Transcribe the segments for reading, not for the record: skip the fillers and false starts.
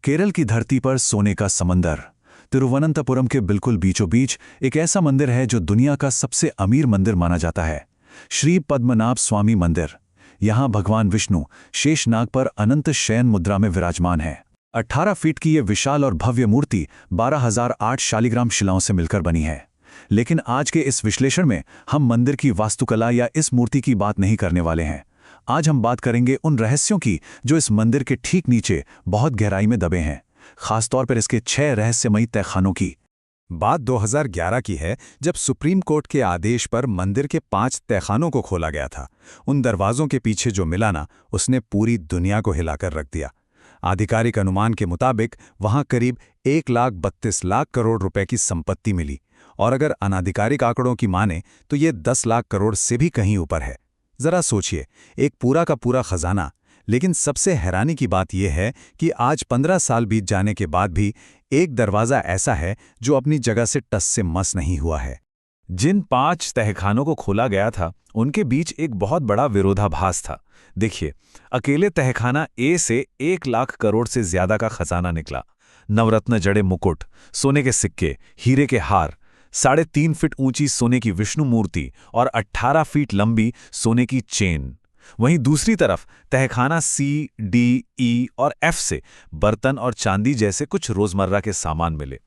केरल की धरती पर सोने का समंदर तिरुवनंतपुरम के बिल्कुल बीचों बीच एक ऐसा मंदिर है जो दुनिया का सबसे अमीर मंदिर माना जाता है, श्री पद्मनाभ स्वामी मंदिर। यहाँ भगवान विष्णु शेषनाग पर अनंत शयन मुद्रा में विराजमान है। 18 फीट की ये विशाल और भव्य मूर्ति 12,008 शालिग्राम शिलाओं से मिलकर बनी है। लेकिन आज के इस विश्लेषण में हम मंदिर की वास्तुकला या इस मूर्ति की बात नहीं करने वाले हैं। आज हम बात करेंगे उन रहस्यों की जो इस मंदिर के ठीक नीचे बहुत गहराई में दबे हैं, खासतौर पर इसके 6 रहस्यमयी तहखानों की। बात 2011 की है, जब सुप्रीम कोर्ट के आदेश पर मंदिर के 5 तहखानों को खोला गया था। उन दरवाजों के पीछे जो मिला ना, उसने पूरी दुनिया को हिलाकर रख दिया। आधिकारिक अनुमान के मुताबिक वहां करीब 1,32,00,000 करोड़ रुपए की संपत्ति मिली, और अगर अनाधिकारिक आंकड़ों की माने तो ये 10 लाख करोड़ से भी कहीं ऊपर है। जरा सोचिए, एक पूरा का पूरा खजाना। लेकिन सबसे हैरानी की बात यह है कि आज 15 साल बीत जाने के बाद भी एक दरवाज़ा ऐसा है जो अपनी जगह से टस से मस नहीं हुआ है। जिन 5 तहखानों को खोला गया था, उनके बीच एक बहुत बड़ा विरोधाभास था। देखिए, अकेले तहखाना ए से 1 लाख करोड़ से ज्यादा का खजाना निकला। नवरत्न जड़े मुकुट, सोने के सिक्के, हीरे के हार, 3.5 फीट ऊंची सोने की विष्णु मूर्ति और 18 फीट लंबी सोने की चेन। वहीं दूसरी तरफ तहखाना सी, डी, ई और एफ से बर्तन और चांदी जैसे कुछ रोजमर्रा के सामान मिले।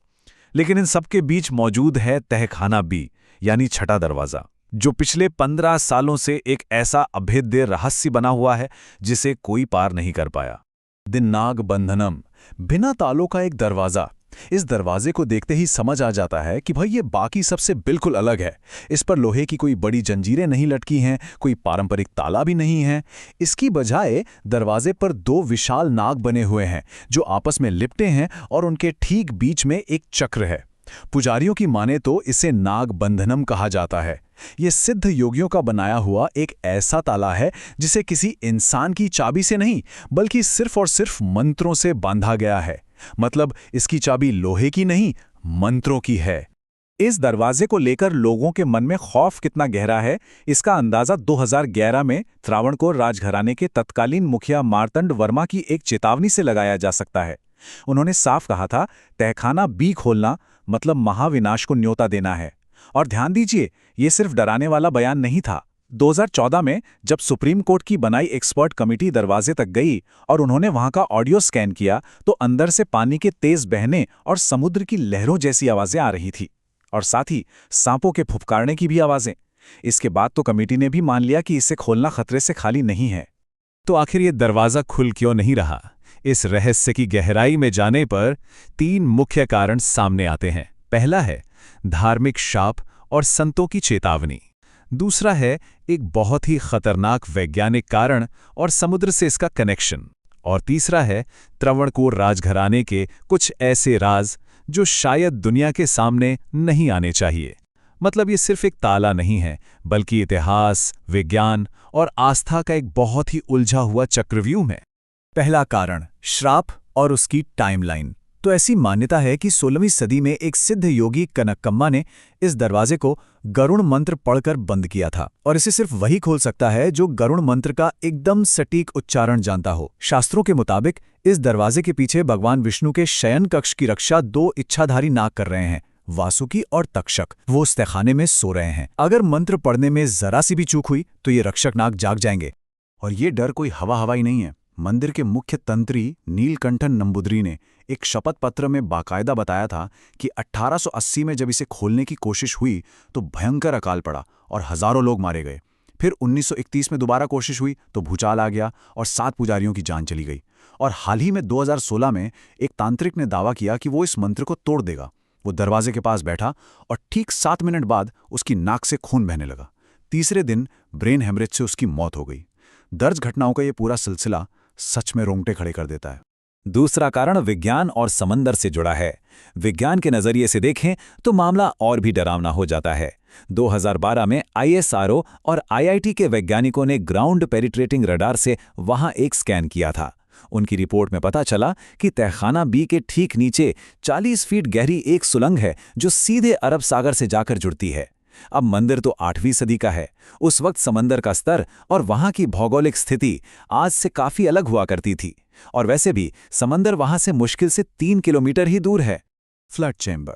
लेकिन इन सबके बीच मौजूद है तहखाना बी, यानी छठा दरवाजा, जो पिछले 15 सालों से एक ऐसा अभेद्य रहस्य बना हुआ है जिसे कोई पार नहीं कर पाया। नाग बंधनम, बिना तालों का एक दरवाजा। इस दरवाजे को देखते ही समझ आ जाता है कि भाई ये बाकी सबसे बिल्कुल अलग है। इस पर लोहे की कोई बड़ी जंजीरें नहीं लटकी हैं, कोई पारंपरिक ताला भी नहीं है। इसकी बजाय दरवाजे पर 2 विशाल नाग बने हुए हैं जो आपस में लिपटे हैं, और उनके ठीक बीच में एक चक्र है। पुजारियों की माने तो इसे नाग बंधनम कहा जाता है। ये सिद्ध योगियों का बनाया हुआ एक ऐसा ताला है जिसे किसी इंसान की चाबी से नहीं, बल्कि सिर्फ और सिर्फ मंत्रों से बांधा गया है। मतलब इसकी चाबी लोहे की नहीं, मंत्रों की है। इस दरवाजे को लेकर लोगों के मन में खौफ कितना गहरा है, इसका अंदाजा 2011 में त्रावणकोर राजघराने के तत्कालीन मुखिया मार्तंड वर्मा की एक चेतावनी से लगाया जा सकता है। उन्होंने साफ कहा था, तहखाना बी खोलना मतलब महाविनाश को न्योता देना है। और ध्यान दीजिए, ये सिर्फ डराने वाला बयान नहीं था। 2014 में जब सुप्रीम कोर्ट की बनाई एक्सपर्ट कमेटी दरवाजे तक गई और उन्होंने वहां का ऑडियो स्कैन किया, तो अंदर से पानी के तेज बहने और समुद्र की लहरों जैसी आवाजें आ रही थी, और साथ ही सांपों के फुफकारने की भी आवाजें। इसके बाद तो कमेटी ने भी मान लिया कि इसे खोलना खतरे से खाली नहीं है। तो आखिर ये दरवाजा खुल क्यों नहीं रहा? इस रहस्य की गहराई में जाने पर 3 मुख्य कारण सामने आते हैं। पहला है धार्मिक शाप और संतों की चेतावनी। दूसरा है एक बहुत ही खतरनाक वैज्ञानिक कारण और समुद्र से इसका कनेक्शन। और तीसरा है त्रावणकोर राजघराने के कुछ ऐसे राज जो शायद दुनिया के सामने नहीं आने चाहिए। मतलब ये सिर्फ एक ताला नहीं है, बल्कि इतिहास, विज्ञान और आस्था का एक बहुत ही उलझा हुआ चक्रव्यूह है। पहला कारण, श्राप और उसकी टाइमलाइन। तो ऐसी मान्यता है कि 16वीं सदी में एक सिद्ध योगी कनकम्मा ने इस दरवाजे को गरुण मंत्र पढ़कर बंद किया था, और इसे सिर्फ वही खोल सकता है जो गरुण मंत्र का एकदम सटीक उच्चारण जानता हो। शास्त्रों के मुताबिक इस दरवाजे के पीछे भगवान विष्णु के शयन कक्ष की रक्षा 2 इच्छाधारी नाग कर रहे हैं, वासुकी और तक्षक। वो उस तहखाने में सो रहे हैं। अगर मंत्र पढ़ने में जरा सी भी चूक हुई तो ये रक्षक नाग जाग जाएंगे। और ये डर कोई हवाई नहीं है। मंदिर के मुख्य तंत्री नीलकंठन नंबूदरी ने एक शपथ पत्र में बाकायदा बताया था कि 1880 में जब इसे खोलने की कोशिश हुई तो भयंकर अकाल पड़ा और हजारों लोग मारे गए। फिर 1931 में दोबारा कोशिश हुई तो भूचाल आ गया और 7 पुजारियों की जान चली गई। और हाल ही में 2016 में एक तांत्रिक ने दावा किया कि वो इस मंत्र को तोड़ देगा। वो दरवाजे के पास बैठा और ठीक 7 मिनट बाद उसकी नाक से खून बहने लगा। तीसरे दिन ब्रेन हेमरेज से उसकी मौत हो गई। दर्ज घटनाओं का ये पूरा सिलसिला सच में रोंगटे खड़े कर देता है। दूसरा कारण विज्ञान और समंदर से जुड़ा है। विज्ञान के नजरिए से देखें तो मामला और भी डरावना हो जाता है। 2012 में ISRO और IIT के वैज्ञानिकों ने ग्राउंड पेनिट्रेटिंग रडार से वहां एक स्कैन किया था। उनकी रिपोर्ट में पता चला कि तहखाना बी के ठीक नीचे 40 फीट गहरी एक सुरंग है जो सीधे अरब सागर से जाकर जुड़ती है। अब मंदिर तो 8वीं सदी का है। उस वक्त समंदर का स्तर और वहां की भौगोलिक स्थिति आज से काफी अलग हुआ करती थी, और वैसे भी समंदर वहां से मुश्किल से 3 किलोमीटर ही दूर है। Flood chamber.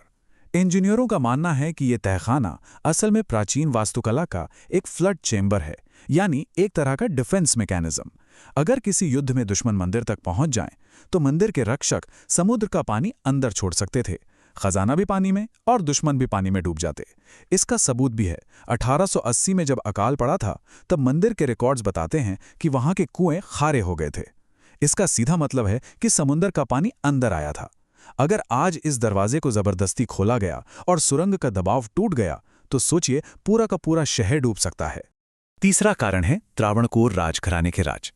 इंजीनियरों का मानना है कि ये तहखाना असल में प्राचीन वास्तुकला का एक फ्लड चेंबर है, यानी एक तरह का डिफेंस मैकेनिज्म। अगर किसी युद्ध में दुश्मन मंदिर तक पहुंच जाएं, तो मंदिर के रक्षक समुद्र का पानी अंदर छोड़ सकते थे, खजाना भी पानी में और दुश्मन भी पानी में डूब जाते। इसका सबूत भी है। 1880 में जब अकाल पड़ा था, तब मंदिर के रिकॉर्ड्स बताते हैं कि वहां के कुएं खारे हो गए थे। इसका सीधा मतलब है कि समुद्र का पानी अंदर आया था। अगर आज इस दरवाजे को जबरदस्ती खोला गया और सुरंग का दबाव टूट गया, तो सोचिए पूरा का पूरा शहर डूब सकता है। तीसरा कारण है त्रावणकोर राजघराने के राज।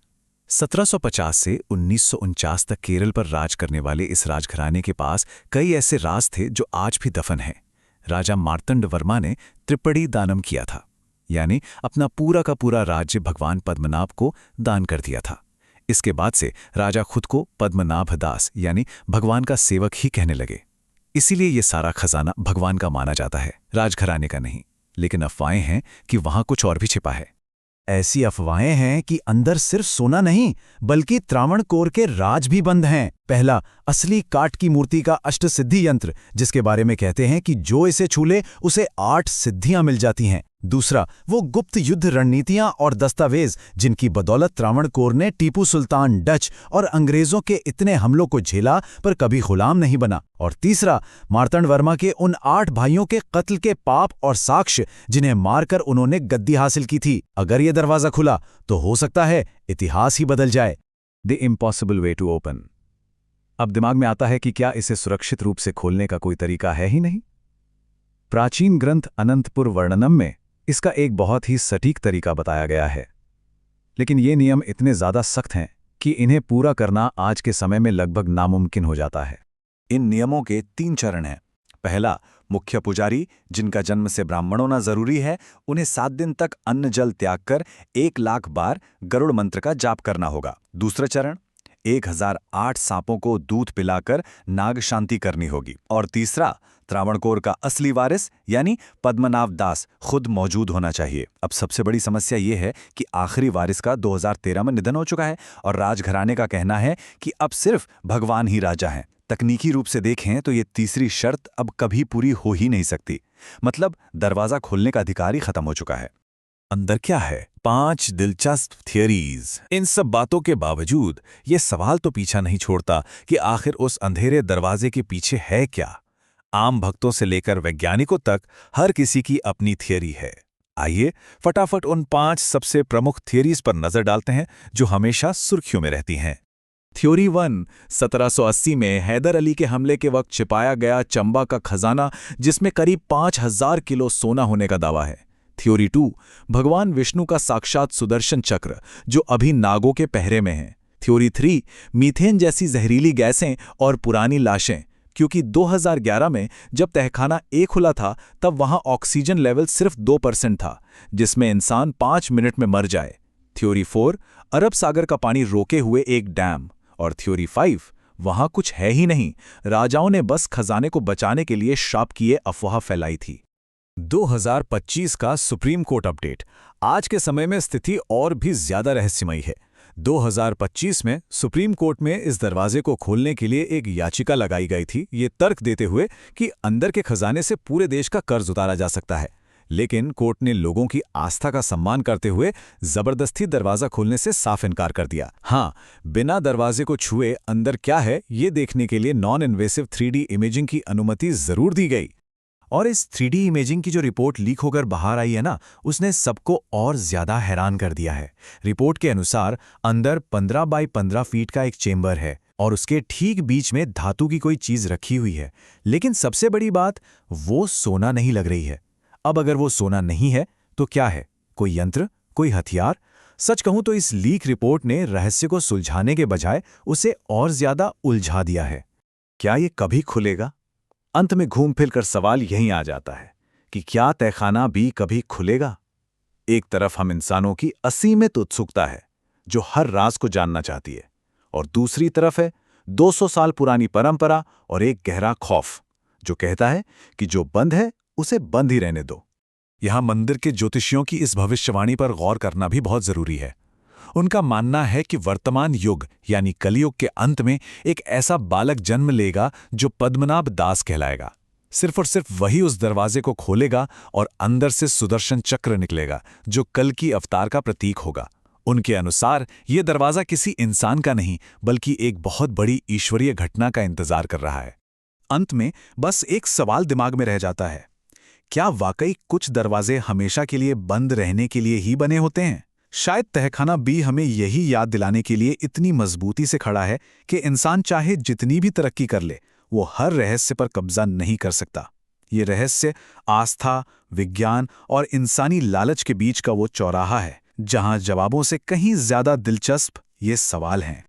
1750 से 1949 तक केरल पर राज करने वाले इस राजघराने के पास कई ऐसे राज थे जो आज भी दफन हैं। राजा मार्तंड वर्मा ने त्रिपड़ी दानम किया था, यानी अपना पूरा का पूरा राज्य भगवान पद्मनाभ को दान कर दिया था। इसके बाद से राजा खुद को पद्मनाभ दास यानी भगवान का सेवक ही कहने लगे। इसीलिए ये सारा खजाना भगवान का माना जाता है, राजघराने का नहीं। लेकिन अफवाहें हैं कि वहां कुछ और भी छिपा है। ऐसी अफवाहें हैं कि अंदर सिर्फ सोना नहीं, बल्कि त्रावणकोर के राज भी बंद हैं। पहला, असली काठ की मूर्ति का अष्टसिद्धि यंत्र, जिसके बारे में कहते हैं कि जो इसे छू ले उसे 8 सिद्धियां मिल जाती हैं। दूसरा, वो गुप्त युद्ध रणनीतियां और दस्तावेज जिनकी बदौलत त्रावणकोर ने टीपू सुल्तान, डच और अंग्रेजों के इतने हमलों को झेला पर कभी गुलाम नहीं बना। और तीसरा, मार्तंड वर्मा के उन 8 भाइयों के कत्ल के पाप और साक्ष्य जिन्हें मारकर उन्होंने गद्दी हासिल की थी। अगर ये दरवाजा खुला तो हो सकता है इतिहास ही बदल जाए। The impossible way to open. अब दिमाग में आता है कि क्या इसे सुरक्षित रूप से खोलने का कोई तरीका है ही नहीं। प्राचीन ग्रंथ अनंतपुर वर्णनम में इसका एक बहुत ही सटीक तरीका बताया गया है, लेकिन ये नियम इतने ज़्यादा सख्त हैं कि इन्हें पूरा करना आज के समय में लगभग नामुमकिन हो जाता है। इन नियमों के 3 चरण हैं। पहला, मुख्य पुजारी जिनका जन्म से ब्राह्मण होना जरूरी है, उन्हें 7 दिन तक अन्न जल त्याग कर 1 लाख बार गरुड़ मंत्र का जाप करना होगा। दूसरा चरण, 1008 सांपों को दूध पिलाकर नाग शांति करनी होगी। और तीसरा, त्रावणकोर का असली वारिस यानी पद्मनाभ दास खुद मौजूद होना चाहिए। अब सबसे बड़ी समस्या ये है कि आखिरी वारिस का 2013 में निधन हो चुका है और राजघराने का कहना है कि अब सिर्फ भगवान ही राजा हैं। तकनीकी रूप से देखें तो ये तीसरी शर्त अब कभी पूरी हो ही नहीं सकती। मतलब दरवाजा खोलने का अधिकार ही खत्म हो चुका है। अंदर क्या है? 5 दिलचस्प थियरीज। इन सब बातों के बावजूद ये सवाल तो पीछा नहीं छोड़ता कि आखिर उस अंधेरे दरवाजे के पीछे है क्या। आम भक्तों से लेकर वैज्ञानिकों तक हर किसी की अपनी थियरी है। आइए फटाफट उन 5 सबसे प्रमुख थियरीज पर नजर डालते हैं जो हमेशा सुर्खियों में रहती हैं। थ्योरी 1, 1780 में हैदर अली के हमले के वक्त छिपाया गया चंबा का खजाना जिसमें करीब 5000 किलो सोना होने का दावा है। थ्योरी 2, भगवान विष्णु का साक्षात सुदर्शन चक्र जो अभी नागों के पहरे में है। थ्योरी 3, मीथेन जैसी जहरीली गैसें और पुरानी लाशें, क्योंकि 2011 में जब तहखाना ए खुला था तब वहां ऑक्सीजन लेवल सिर्फ 2% था, जिसमें इंसान 5 मिनट में मर जाए। थ्योरी 4, अरब सागर का पानी रोके हुए एक डैम। और थ्योरी 5, वहां कुछ है ही नहीं, राजाओं ने बस खजाने को बचाने के लिए श्राप किए अफवाह फैलाई थी। 2025 का सुप्रीम कोर्ट अपडेट। आज के समय में स्थिति और भी ज्यादा रहस्यमयी है। 2025 में सुप्रीम कोर्ट में इस दरवाजे को खोलने के लिए एक याचिका लगाई गई थी, ये तर्क देते हुए कि अंदर के खजाने से पूरे देश का कर्ज उतारा जा सकता है। लेकिन कोर्ट ने लोगों की आस्था का सम्मान करते हुए जबरदस्ती दरवाजा खोलने से साफ इनकार कर दिया। हाँ, बिना दरवाजे को छुए अंदर क्या है ये देखने के लिए नॉन इन्वेसिव 3D इमेजिंग की अनुमति जरूर दी गई। और इस 3D इमेजिंग की जो रिपोर्ट लीक होकर बाहर आई है ना, उसने सबको और ज्यादा हैरान कर दिया है। रिपोर्ट के अनुसार अंदर 15 बाई 15 फीट का एक चेंबर है और उसके ठीक बीच में धातु की कोई चीज रखी हुई है। लेकिन सबसे बड़ी बात, वो सोना नहीं लग रही है। अब अगर वो सोना नहीं है तो क्या है? कोई यंत्र, कोई हथियार? सच कहूं तो इस लीक रिपोर्ट ने रहस्य को सुलझाने के बजाय उसे और ज्यादा उलझा दिया है। क्या ये कभी खुलेगा? अंत में घूम फिर कर सवाल यहीं आ जाता है कि क्या तहखाना भी कभी खुलेगा? एक तरफ हम इंसानों की असीमित उत्सुकता है जो हर राज को जानना चाहती है, और दूसरी तरफ है 200 साल पुरानी परंपरा और एक गहरा खौफ जो कहता है कि जो बंद है उसे बंद ही रहने दो। यहाँ मंदिर के ज्योतिषियों की इस भविष्यवाणी पर गौर करना भी बहुत जरूरी है। उनका मानना है कि वर्तमान युग यानी कलयुग के अंत में एक ऐसा बालक जन्म लेगा जो पद्मनाभ दास कहलाएगा। सिर्फ और सिर्फ वही उस दरवाजे को खोलेगा और अंदर से सुदर्शन चक्र निकलेगा जो कल की अवतार का प्रतीक होगा। उनके अनुसार ये दरवाजा किसी इंसान का नहीं बल्कि एक बहुत बड़ी ईश्वरीय घटना का इंतजार कर रहा है। अंत में बस एक सवाल दिमाग में रह जाता है, क्या वाकई कुछ दरवाजे हमेशा के लिए बंद रहने के लिए ही बने होते हैं? शायद तहखाना बी हमें यही याद दिलाने के लिए इतनी मजबूती से खड़ा है कि इंसान चाहे जितनी भी तरक्की कर ले, वो हर रहस्य पर कब्जा नहीं कर सकता। ये रहस्य आस्था, विज्ञान और इंसानी लालच के बीच का वो चौराहा है जहां जवाबों से कहीं ज्यादा दिलचस्प ये सवाल हैं।